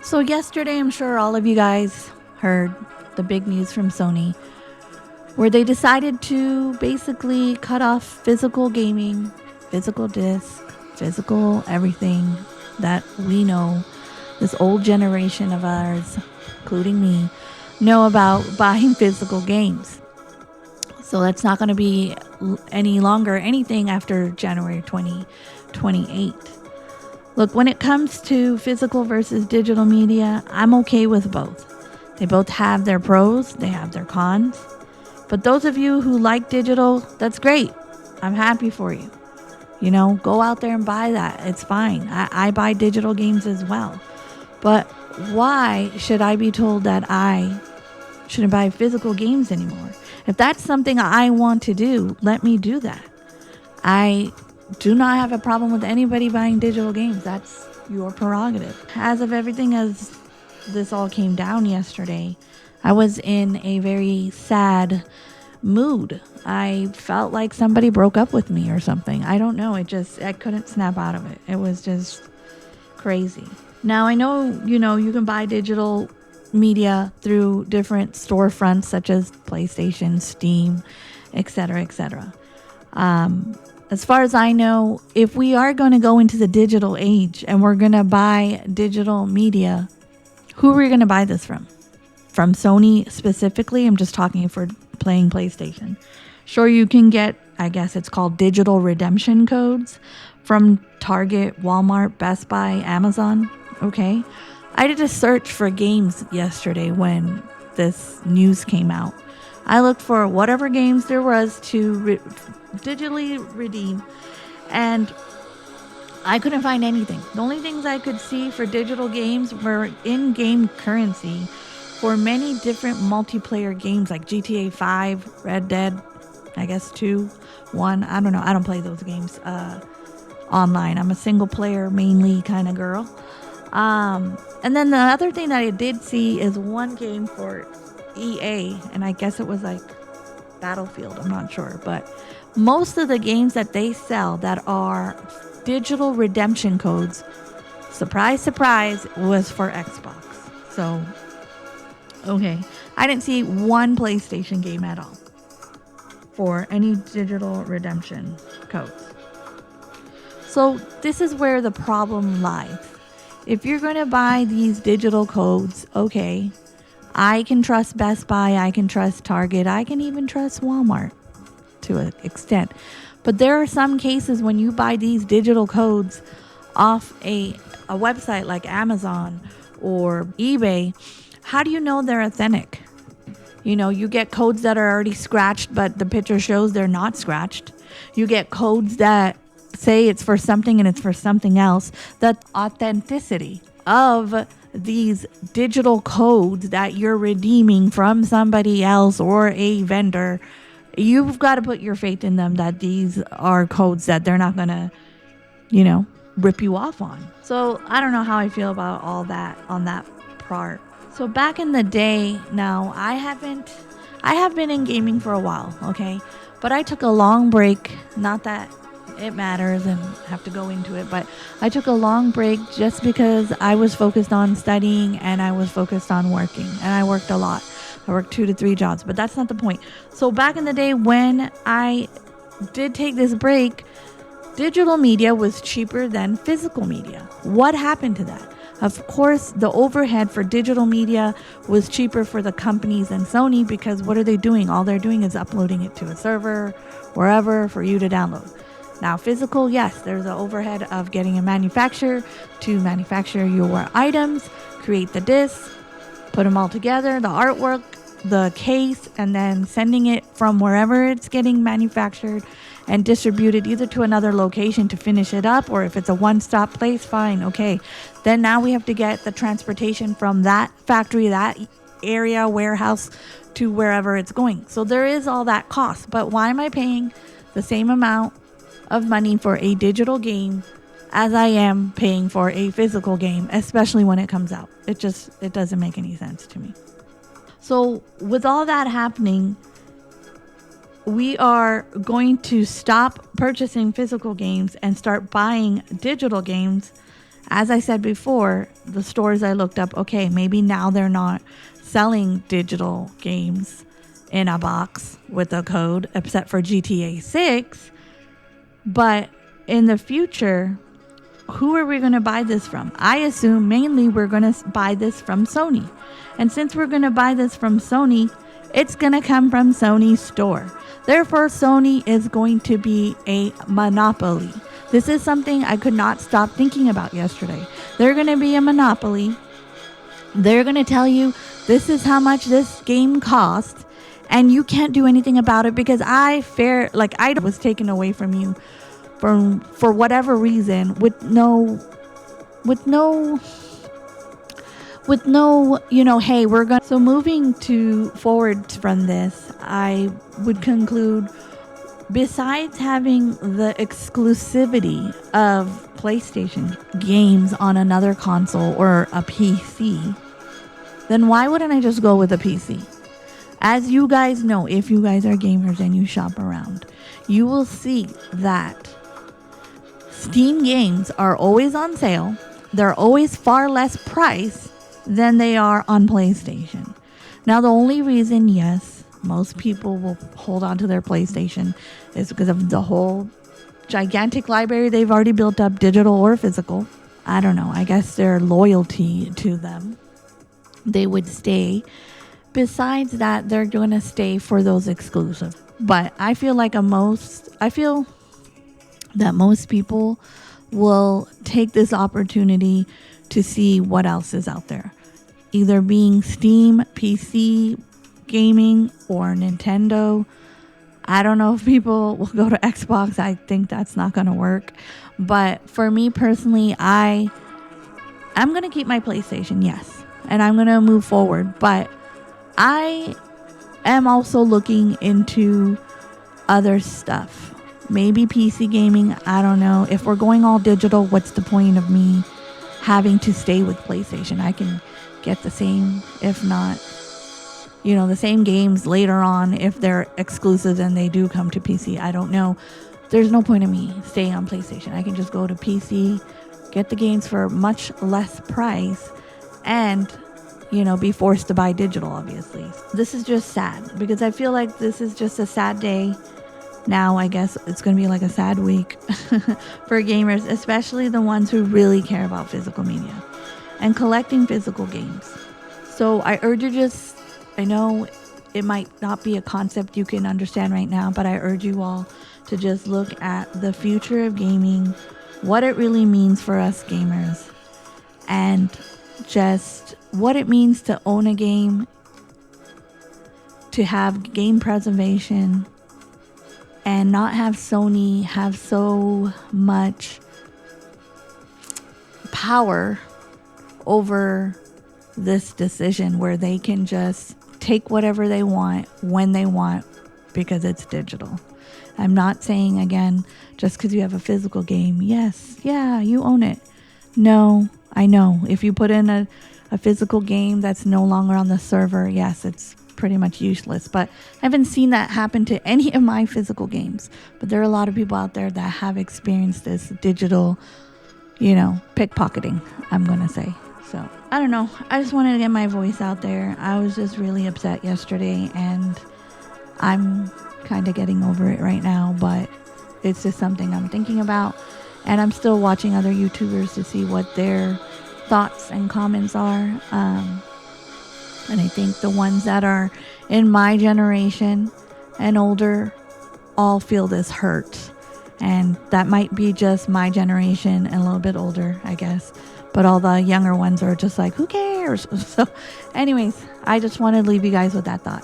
So yesterday, I'm sure all of you guys heard the big news from Sony, where they decided to basically cut off physical gaming, physical disc, physical everything that we know, this old generation of ours, including me, know about buying physical games. So that's not going to be any longer anything after January 2028. Look, when it comes to physical versus digital media, I'm okay with both. They both have their pros, they have their cons. But those of you who like digital, that's great. I'm happy for you. You know, go out there and buy that. It's fine. I buy digital games as well. But why should I be told that I shouldn't buy physical games anymore? If that's something I want to do, let me do that. I do not have a problem with anybody buying digital games. That's your prerogative. As of everything as this all came down yesterday, I was in a very sad mood. I felt like somebody broke up with me or something. I don't know. I couldn't snap out of it. It was just crazy. Now, I know, you can buy digital media through different storefronts such as PlayStation, Steam, etc., etc. As far as I know, if we are going to go into the digital age and we're going to buy digital media, who are we going to buy this from? From Sony specifically? I'm just talking for playing PlayStation. Sure, you can get, I guess it's called digital redemption codes from Target, Walmart, Best Buy, Amazon. Okay. I did a search for games yesterday when this news came out. I looked for whatever games there was to digitally redeem, and I couldn't find anything. The only things I could see for digital games were in-game currency for many different multiplayer games like GTA 5, Red Dead, I guess 2, 1. I don't know. I don't play those games online. I'm a single player mainly kind of girl. And then the other thing that I did see is one game for EA, and I guess it was like Battlefield, I'm not sure, but most of the games that they sell that are digital redemption codes, surprise, surprise, was for Xbox. So, okay, I didn't see one PlayStation game at all for any digital redemption codes. So this is where the problem lies. If you're going to buy these digital codes, okay, I can trust Best Buy, I can trust Target, I can even trust Walmart to an extent. But there are some cases when you buy these digital codes off a website like Amazon or eBay, how do you know they're authentic? You get codes that are already scratched, but the picture shows they're not scratched. You get codes that say it's for something and it's for something else. The authenticity of these digital codes that you're redeeming from somebody else or a vendor, you've got to put your faith in them that these are codes that they're not going to, rip you off on. So I don't know how I feel about all that on that part. So back in the day, now I have been in gaming for a while, okay? But I took a long break, not that it matters and have to go into it, but I took a long break just because I was focused on studying and I was focused on working, and I worked a lot. I worked 2 to 3 jobs, but that's not the point. So back in the day when I did take this break, digital media was cheaper than physical media. What happened to that? Of course, the overhead for digital media was cheaper for the companies than Sony, because what are they doing? All they're doing is uploading it to a server, wherever, for you to download. Now, physical, yes, there's an overhead of getting a manufacturer to manufacture your items, create the discs, put them all together, the artwork, the case, and then sending it from wherever it's getting manufactured and distributed either to another location to finish it up, or if it's a one-stop place, fine, okay. Then now we have to get the transportation from that factory, that area, warehouse, to wherever it's going. So there is all that cost. But why am I paying the same amount of money for a digital game as I am paying for a physical game, especially when it comes out? It doesn't make any sense to me. So with all that happening, we are going to stop purchasing physical games and start buying digital games As I said before, the stores I looked up, okay, maybe now they're not selling digital games in a box with a code, except for GTA 6. But in the future, who are we going to buy this from? I assume mainly we're going to buy this from Sony. And since we're going to buy this from Sony, it's going to come from Sony's store. Therefore, Sony is going to be a monopoly. This is something I could not stop thinking about yesterday. They're going to be a monopoly. They're going to tell you this is how much this game costs, and you can't do anything about it because I was taken away from you for whatever reason with no, hey, we're going to. So moving forward from this, I would conclude, besides having the exclusivity of PlayStation games on another console or a PC, then why wouldn't I just go with a PC? As you guys know, if you guys are gamers and you shop around, you will see that Steam games are always on sale. They're always far less price than they are on PlayStation. Now, the only reason, yes, most people will hold on to their PlayStation is because of the whole gigantic library they've already built up, digital or physical. I don't know. I guess their loyalty to them, they would stay. Besides that, they're going to stay for those exclusive. But I feel that most people will take this opportunity to see what else is out there. Either being Steam, PC, gaming, or Nintendo. I don't know if people will go to Xbox. I think that's not going to work. But for me personally, I'm going to keep my PlayStation, yes. And I'm going to move forward. But I am also looking into other stuff. Maybe PC gaming, I don't know. If we're going all digital, what's the point of me having to stay with PlayStation? I can get the same, if not, the same games later on if they're exclusive and they do come to PC. I don't know. There's no point in me staying on PlayStation. I can just go to PC, get the games for much less price, and be forced to buy digital, obviously. This is just sad because I feel like this is just a sad day. Now, I guess it's going to be like a sad week for gamers, especially the ones who really care about physical media and collecting physical games. So I urge you I know it might not be a concept you can understand right now, but I urge you all to just look at the future of gaming, what it really means for us gamers, and just what it means to own a game, to have game preservation, and not have Sony have so much power over this decision where they can just take whatever they want when they want because it's digital. I'm not saying, again, just because you have a physical game, you own it. No, I know. If you put in a physical game that's no longer on the server, yes, it's pretty much useless. But I haven't seen that happen to any of my physical games. But there are a lot of people out there that have experienced this digital, pickpocketing, I'm going to say. So, I don't know. I just wanted to get my voice out there. I was just really upset yesterday, and I'm kind of getting over it right now, but it's just something I'm thinking about. And I'm still watching other YouTubers to see what their thoughts and comments are. And I think the ones that are in my generation and older all feel this hurt. And that might be just my generation and a little bit older, I guess. But all the younger ones are just like, who cares? So anyways, I just wanted to leave you guys with that thought.